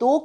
2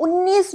19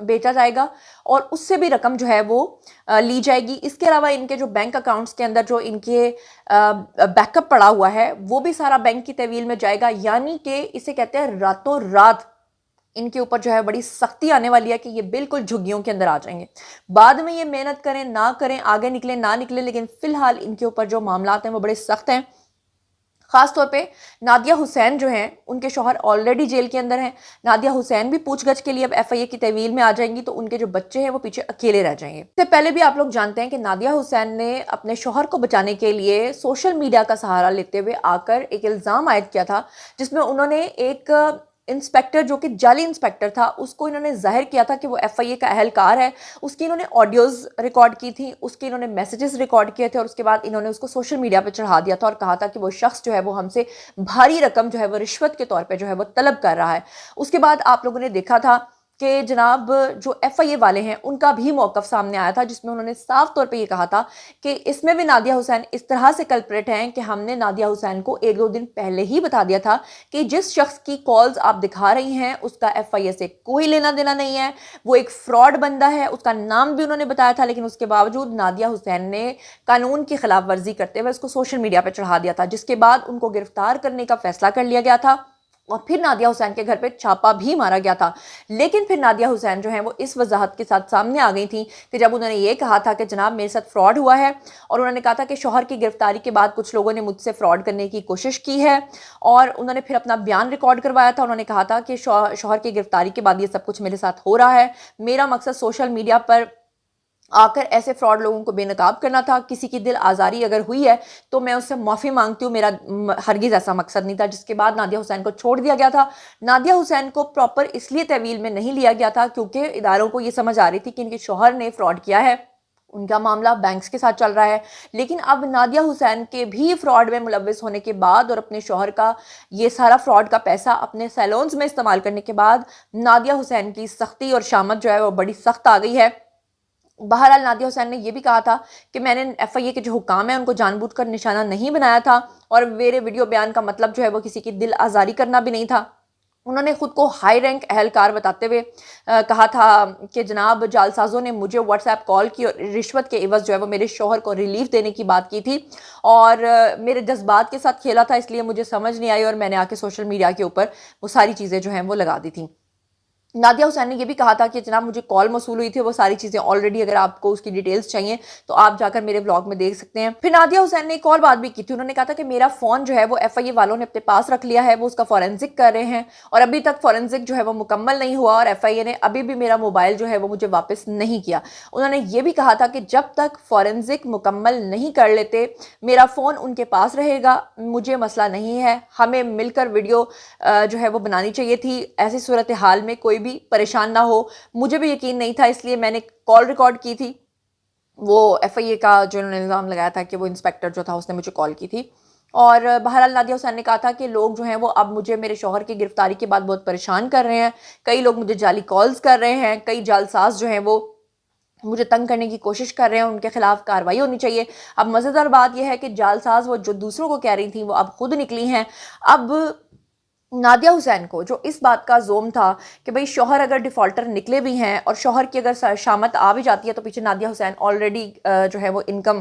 بیچا جائے گا اور اس سے بھی رقم جو ہے وہ لی جائے گی۔ اس کے علاوہ ان کے جو بینک اکاؤنٹس کے اندر جو ان کے بیک اپ پڑا ہوا ہے وہ بھی سارا بینک کی تحویل میں جائے گا، یعنی کہ اسے کہتے ہیں راتوں رات ان کے اوپر جو ہے بڑی سختی آنے والی ہے کہ یہ بالکل جھگیوں کے اندر آ جائیں گے۔ بعد میں یہ محنت کریں نہ کریں، آگے نکلیں نہ نکلیں، لیکن فی الحال ان کے اوپر جو معاملات ہیں وہ بڑے سخت ہیں۔ خاص طور پہ نادیہ حسین جو ہیں ان کے شوہر آلریڈی جیل کے اندر ہیں، نادیہ حسین بھی پوچھ گچھ کے لیے اب ایف آئی اے کی تحویل میں آ جائیں گی، تو ان کے جو بچے ہیں وہ پیچھے اکیلے رہ جائیں گے۔ اس سے پہلے بھی آپ لوگ جانتے ہیں کہ نادیہ حسین نے اپنے شوہر کو بچانے کے لیے سوشل میڈیا کا سہارا لیتے ہوئے آ کر ایک الزام عائد کیا تھا، جس میں انہوں نے ایک انسپیکٹر جو کہ جعلی انسپیکٹر تھا اس کو انہوں نے ظاہر کیا تھا کہ وہ ایف آئی اے کا اہلکار ہے، اس کی انہوں نے آڈیوز ریکارڈ کی تھی، اس کے انہوں نے میسیجز ریکارڈ کیے تھے، اور اس کے بعد انہوں نے اس کو سوشل میڈیا پہ چڑھا دیا تھا اور کہا تھا کہ وہ شخص جو ہے وہ ہم سے بھاری رقم جو ہے وہ رشوت کے طور پہ جو ہے وہ طلب کر رہا ہے۔ اس کے بعد آپ لوگوں نے دیکھا تھا کہ جناب جو ایف آئی اے والے ہیں ان کا بھی موقف سامنے آیا تھا، جس میں انہوں نے صاف طور پہ یہ کہا تھا کہ اس میں بھی نادیہ حسین اس طرح سے کلپریٹ ہیں کہ ہم نے نادیہ حسین کو 1-2 دن پہلے ہی بتا دیا تھا کہ جس شخص کی کالز آپ دکھا رہی ہیں اس کا ایف آئی اے سے کوئی لینا دینا نہیں ہے، وہ ایک فراڈ بندہ ہے۔ اس کا نام بھی انہوں نے بتایا تھا، لیکن اس کے باوجود نادیہ حسین نے قانون کی خلاف ورزی کرتے ہوئے اس کو سوشل میڈیا پہ چڑھا دیا تھا، جس کے بعد ان کو گرفتار کرنے کا فیصلہ کر لیا گیا تھا اور پھر نادیہ حسین کے گھر پہ چھاپا بھی مارا گیا تھا۔ لیکن پھر نادیہ حسین جو ہیں وہ اس وضاحت کے ساتھ سامنے آ گئی تھیں کہ جب انہوں نے یہ کہا تھا کہ جناب میرے ساتھ فراڈ ہوا ہے، اور انہوں نے کہا تھا کہ شوہر کی گرفتاری کے بعد کچھ لوگوں نے مجھ سے فراڈ کرنے کی کوشش کی ہے، اور انہوں نے پھر اپنا بیان ریکارڈ کروایا تھا۔ انہوں نے کہا تھا کہ شوہر کی گرفتاری کے بعد یہ سب کچھ میرے ساتھ ہو رہا ہے، میرا مقصد سوشل میڈیا پر آ کر ایسے فراڈ لوگوں کو بے نقاب کرنا تھا، کسی کی دل آزاری اگر ہوئی ہے تو میں اس سے معافی مانگتی ہوں، میرا ہرگز ایسا مقصد نہیں تھا۔ جس کے بعد نادیہ حسین کو چھوڑ دیا گیا تھا۔ نادیہ حسین کو پراپر اس لیے تحویل میں نہیں لیا گیا تھا کیونکہ اداروں کو یہ سمجھ آ رہی تھی کہ ان کے شوہر نے فراڈ کیا ہے، ان کا معاملہ بینکس کے ساتھ چل رہا ہے۔ لیکن اب نادیہ حسین کے بھی فراڈ میں ملوث ہونے کے بعد اور اپنے شوہر کا یہ سارا فراڈ کا پیسہ اپنے سیلونز میں استعمال کرنے کے بعد نادیہ حسین کی سختی اور شامت جو ہے وہ بڑی سخت آ گئی ہے۔ بہرحال نادیہ حسین نے یہ بھی کہا تھا کہ میں نے ایف آئی اے کے جو حکام ہیں ان کو جان بوجھ کر نشانہ نہیں بنایا تھا، اور میرے ویڈیو بیان کا مطلب جو ہے وہ کسی کی دل آزاری کرنا بھی نہیں تھا۔ انہوں نے خود کو ہائی رینک اہلکار بتاتے ہوئے کہا تھا کہ جناب جعلسازوں نے مجھے واٹس ایپ کال کی اور رشوت کے عوض جو ہے وہ میرے شوہر کو ریلیف دینے کی بات کی تھی، اور میرے جذبات کے ساتھ کھیلا تھا، اس لیے مجھے سمجھ نہیں آئی اور میں نے آ کے سوشل میڈیا کے اوپر وہ ساری چیزیں جو ہیں وہ لگا دی تھیں۔ نادیہ حسین نے یہ بھی کہا تھا کہ جناب مجھے کال موصول ہوئی تھی، وہ ساری چیزیں آلریڈی اگر آپ کو اس کی ڈیٹیلز چاہیے تو آپ جا کر میرے بلاگ میں دیکھ سکتے ہیں۔ پھر نادیہ حسین نے ایک اور بات بھی کی تھی، انہوں نے کہا تھا کہ میرا فون جو ہے وہ ایف آئی اے والوں نے اپنے پاس رکھ لیا ہے، وہ اس کا فورینسک کر رہے ہیں، اور ابھی تک فورینسک جو ہے وہ مکمل نہیں ہوا، اور ایف آئی اے نے ابھی بھی میرا موبائل جو ہے وہ مجھے واپس نہیں کیا۔ انہوں نے یہ بھی کہا تھا کہ جب تک فورینسک مکمل نہیں کر لیتے میرا فون ان کے پاس رہے گا، مجھے مسئلہ نہیں ہے، ہمیں مل کر ویڈیو جو ہے وہ بنانی چاہیے تھی، ایسی صورتحال میں کوئی بھی پریشان نہ ہو۔ مجھے بھی یقین نہیں تھا، اس لیے میں نے کال ریکارڈ کی تھی، وہ ایف آئی اے کا جو انہوں نے الزام لگایا تھا کہ وہ انسپیکٹر جو تھا اس نے مجھے کال کی تھی۔ اور بہرحال نادیہ حسین نے کہا تھا کہ لوگ جو ہیں وہ اب مجھے میرے شوہر کی گرفتاری کے بعد بہت پریشان کر رہے ہیں، کئی لوگ مجھے جعلی کالز کر رہے ہیں، کئی جعلساز جو ہیں وہ مجھے تنگ کرنے کی کوشش کر رہے ہیں، ان کے خلاف کارروائی ہونی چاہیے۔ اب مزیدار بات یہ ہے کہ جعلساز وہ جو دوسروں کو کہہ رہی تھیں وہ اب خود نکلی ہیں۔ اب نادیہ حسین کو جو اس بات کا زوم تھا کہ بھئی شوہر اگر ڈیفالٹر نکلے بھی ہیں اور شوہر کی اگر شامت آ بھی جاتی ہے تو پیچھے نادیہ حسین آلریڈی جو ہے وہ انکم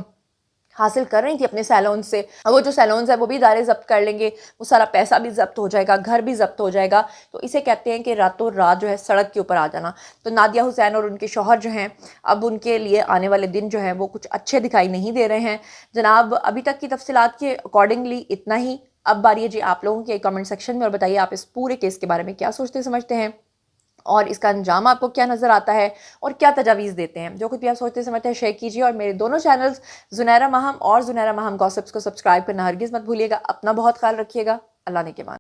حاصل کر رہی تھی اپنے سیلونز سے، وہ جو سیلونز ہیں وہ بھی ادارے ضبط کر لیں گے، وہ سارا پیسہ بھی ضبط ہو جائے گا، گھر بھی ضبط ہو جائے گا، تو اسے کہتے ہیں کہ راتوں رات جو ہے سڑک کے اوپر آ جانا۔ تو نادیہ حسین اور ان کے شوہر جو ہیں اب ان کے لیے آنے والے دن جو ہیں وہ کچھ اچھے دکھائی نہیں دے رہے ہیں۔ جناب ابھی تک کی تفصیلات کے اکارڈنگلی اتنا ہی۔ اب باری ہے جی آپ لوگوں کے کمنٹ سیکشن میں، اور بتائیے آپ اس پورے کیس کے بارے میں کیا سوچتے سمجھتے ہیں، اور اس کا انجام آپ کو کیا نظر آتا ہے، اور کیا تجاویز دیتے ہیں۔ جو کچھ بھی آپ سوچتے سمجھتے ہیں شیئر کیجیے، اور میرے دونوں چینلز زنیرہ ماہم اور زنیرہ ماہم گوسپس کو سبسکرائب کرنا ہرگز مت بھولیے گا۔ اپنا بہت خیال رکھیے گا۔ اللہ نے کے مان۔